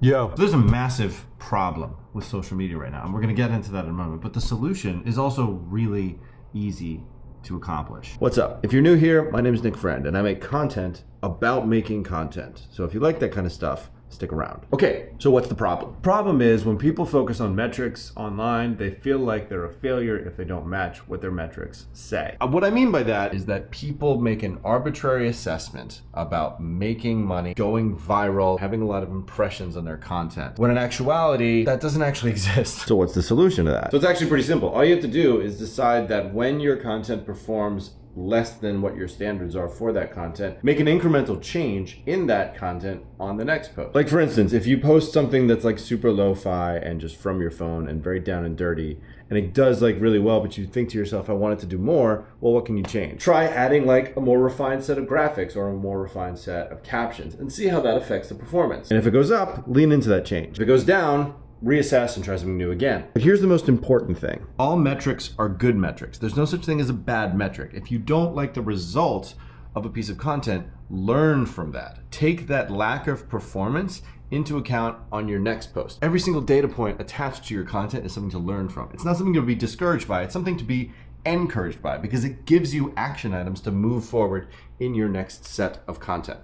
Yo. There's a massive problem with social media right now, and we're going to get into that in a moment. But the solution is also really easy to accomplish. What's up? If you're new here, my name is Nick Friend, and I make content about making content. So if you like that kind of stuff, stick around. Okay, so what's the problem? Problem is when people focus on metrics online, they feel like they're a failure if they don't match what their metrics say. What I mean by that is that people make an arbitrary assessment about making money, going viral, having a lot of impressions on their content, when in actuality, that doesn't actually exist. So what's the solution to that? So it's actually pretty simple. All you have to do is decide that when your content performs less than what your standards are for that content, make an incremental change in that content on the next post. Like for instance, if you post something that's like super lo-fi and just from your phone and very down and dirty, and it does like really well, but you think to yourself, I want it to do more, well, what can you change? Try adding like a more refined set of graphics or a more refined set of captions and see how that affects the performance. And if it goes up, lean into that change. If it goes down, reassess and try something new again. But here's the most important thing. All metrics are good metrics. There's no such thing as a bad metric. If you don't like the result of a piece of content, learn from that. Take that lack of performance into account on your next post. Every single data point attached to your content is something to learn from. It's not something to be discouraged by. It's something to be encouraged by because it gives you action items to move forward in your next set of content.